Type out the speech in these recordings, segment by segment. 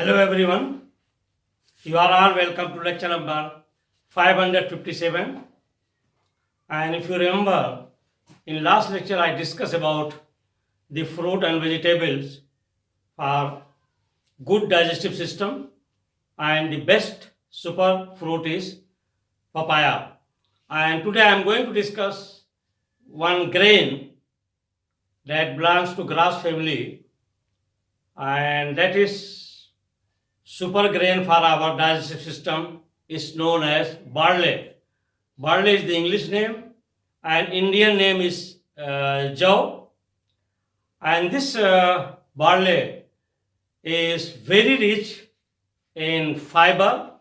Hello everyone, you are all welcome to lecture number 557. And if you remember, in last lecture I discussed about the fruit and vegetables for good digestive system, and the best super fruit is papaya. And today I am going to discuss one grain that belongs to grass family, and that is super grain for our digestive system is known as barley. Barley is the English name, and Indian name is jaw. And this barley is very rich in fiber,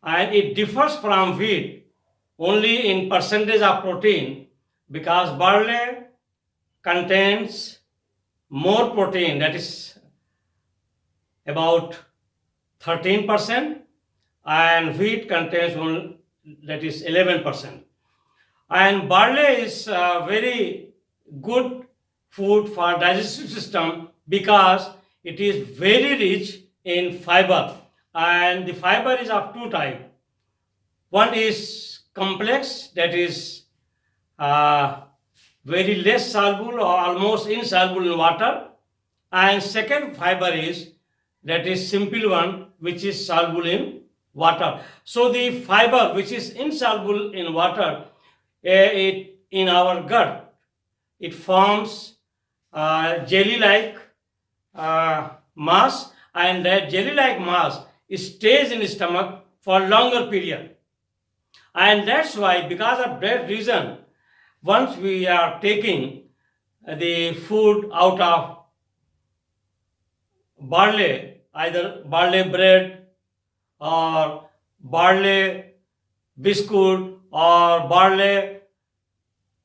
and it differs from wheat only in percentage of protein, because barley contains more protein, that is about 13%, and wheat contains only, that is 11%. And barley is very good food for digestive system because it is very rich in fiber, and the fiber is of two types. One is complex, that is very less soluble or almost insoluble in water, and second fiber is, that is simple one, which is soluble in water. So the fiber which is insoluble in water, it in our gut, it forms jelly-like mass, and that jelly-like mass stays in the stomach for longer period. And that's why, because of that reason, once we are taking the food out of barley, either barley bread or barley biscuit or barley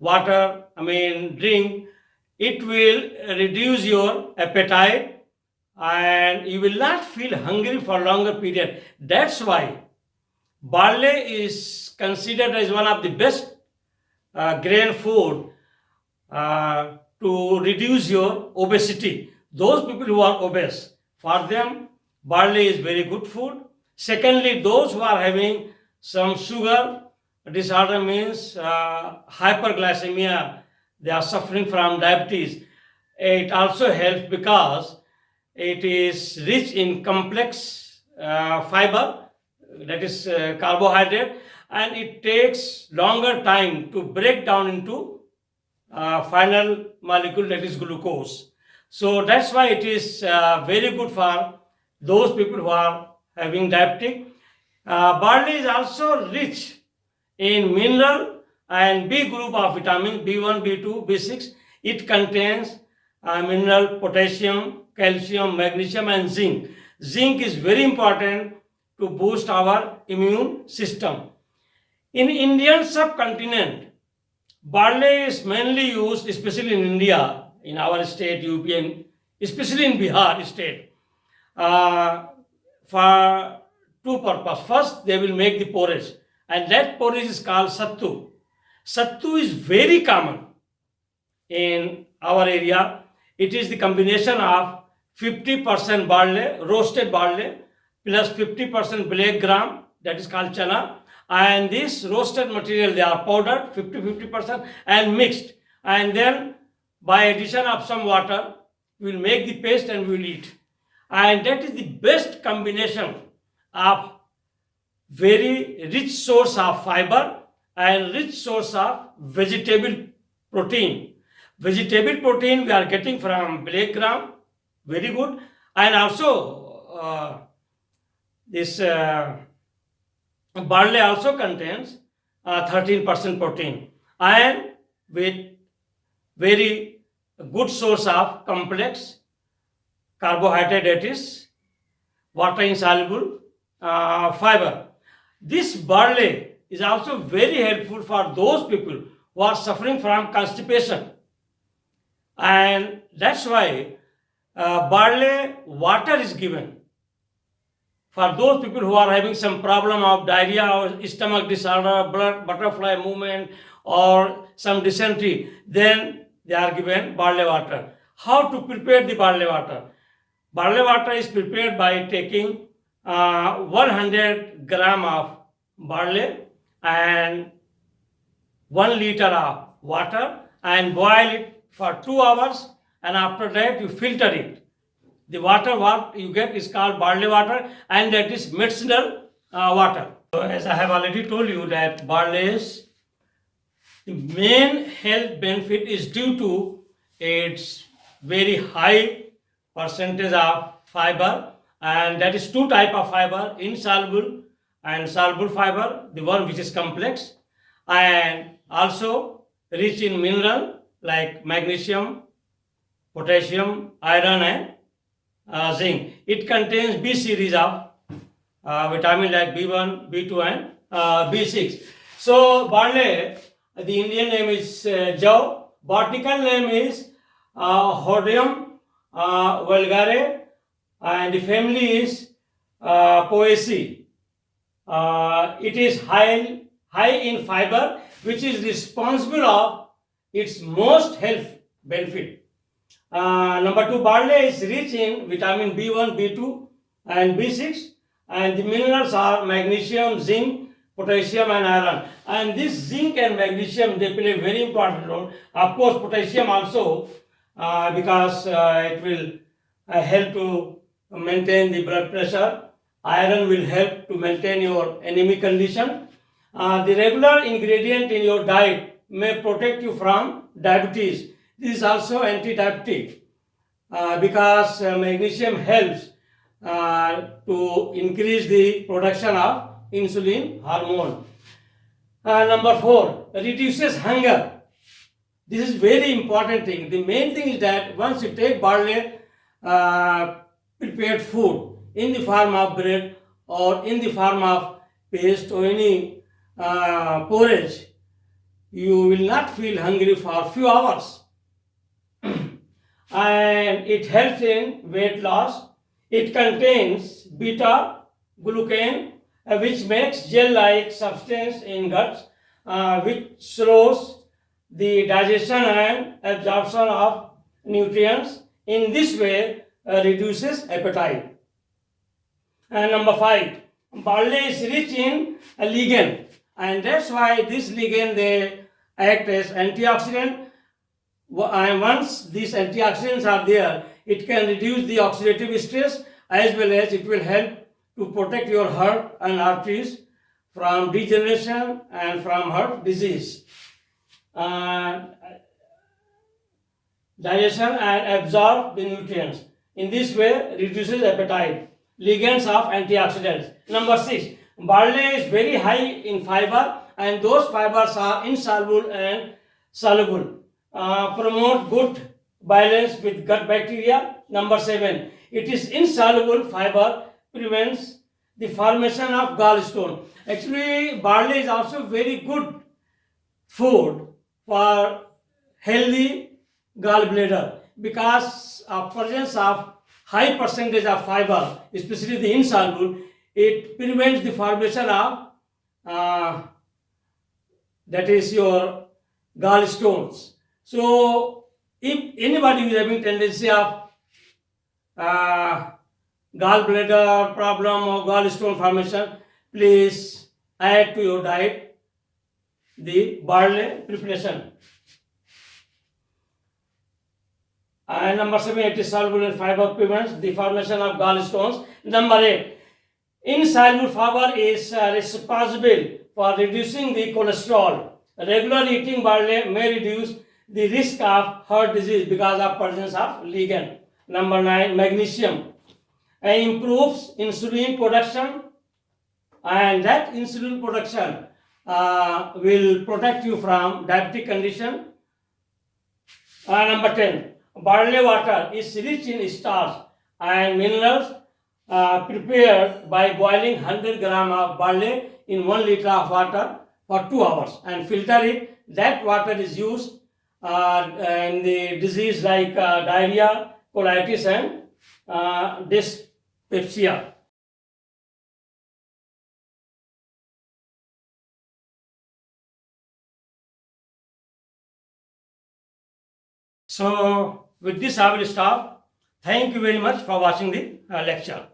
water, drink, it will reduce your appetite and you will not feel hungry for longer period. That's why barley is considered as one of the best grain food to reduce your obesity. Those people who are obese, for them barley is very good food. Secondly, those who are having some sugar disorder, means hyperglycemia, they are suffering from diabetes, it also helps because it is rich in complex fiber, that is carbohydrate, and it takes longer time to break down into final molecule, that is glucose. So that's why it is very good for those people who are having diabetic. Barley is also rich in mineral and B group of vitamin B1, B2, B6. It contains mineral potassium, calcium, magnesium, and zinc. Zinc is very important to boost our immune system. In Indian subcontinent, barley is mainly used, especially in India, in our state, UP, and especially in Bihar state, for two purposes. First, they will make the porridge, and that porridge is called sattu. Sattu is very common in our area. It is the combination of 50% barley, roasted barley, plus 50% black gram, that is called chana, and this roasted material, they are powdered 50% and mixed, and then by addition of some water we will make the paste and we will eat. And that is the best combination of very rich source of fiber and rich source of vegetable protein. Vegetable protein we are getting from black gram, very good, and also this barley also contains 13% protein, and with very good source of complex carbohydrate, that is water insoluble fiber. This barley is also very helpful for those people who are suffering from constipation, and that's why barley water is given for those people who are having some problem of diarrhea or stomach disorder, blood butterfly movement, or some dysentery. Then they are given barley water. How to prepare the barley water? Barley water is prepared by taking 100 gram of barley and 1 liter of water and boil it for 2 hours, and after that you filter it. The water what you get is called barley water, and that is medicinal water. So as I have already told you that barley's the main health benefit is due to its very high percentage of fiber, and that is two type of fiber, insoluble and soluble fiber, the one which is complex, and also rich in mineral like magnesium, potassium, iron, and zinc. It contains B series of vitamin like B1, B2, and B6. So barley, the Indian name is jaw. Botanical name is Hordeum vulgare, and the family is Poaceae. It is high in fiber, which is responsible of its most health benefit. Number 2, barley is rich in vitamin B1, B2, and B6, and the minerals are magnesium, zinc, potassium, and iron. And this zinc and magnesium, they play a very important role. Of course, potassium also, because it will help to maintain the blood pressure. Iron will help to maintain your anemic condition. The regular ingredient in your diet may protect you from diabetes. This is also anti-diabetic because magnesium helps to increase the production of insulin hormone. Number 4, reduces hunger. This is very important thing. The main thing is that once you take barley prepared food in the form of bread or in the form of paste or any porridge, you will not feel hungry for a few hours. And it helps in weight loss. It contains beta glucan, which makes gel-like substance in guts, which slows the digestion and absorption of nutrients. In this way, reduces appetite. And number 5, barley is rich in ligand, and that's why this ligand they act as antioxidant. And once these antioxidants are there, it can reduce the oxidative stress, as well as it will help to protect your heart and arteries from degeneration and from heart disease. Digestion and absorb the nutrients. In this way, reduces appetite. Ligands of antioxidants. Number 6, barley is very high in fiber, and those fibers are insoluble and soluble. Promote good balance with gut bacteria. Number 7, it is insoluble fiber, prevents the formation of gallstone. Actually, barley is also very good food for healthy gallbladder because of presence of high percentage of fiber, especially the insoluble, it prevents the formation of that is your gallstones. So if anybody is having tendency of gallbladder problem or gallstone formation, please add to your diet the barley preparation. And number 7, it is soluble in fiber, prevents the formation of gallstones. Number 8, insoluble fiber is responsible for reducing the cholesterol. Regular eating barley may reduce the risk of heart disease because of presence of ligand. Number 9, magnesium improves insulin production, and that insulin production will protect you from diabetic condition. Number 10, barley water is rich in starch and minerals. Prepared by boiling 100 gram of barley in 1 liter of water for 2 hours and filter it. That water is used in the disease like diarrhea, colitis, and dyspepsia. So with this I will stop. Thank you very much for watching the lecture.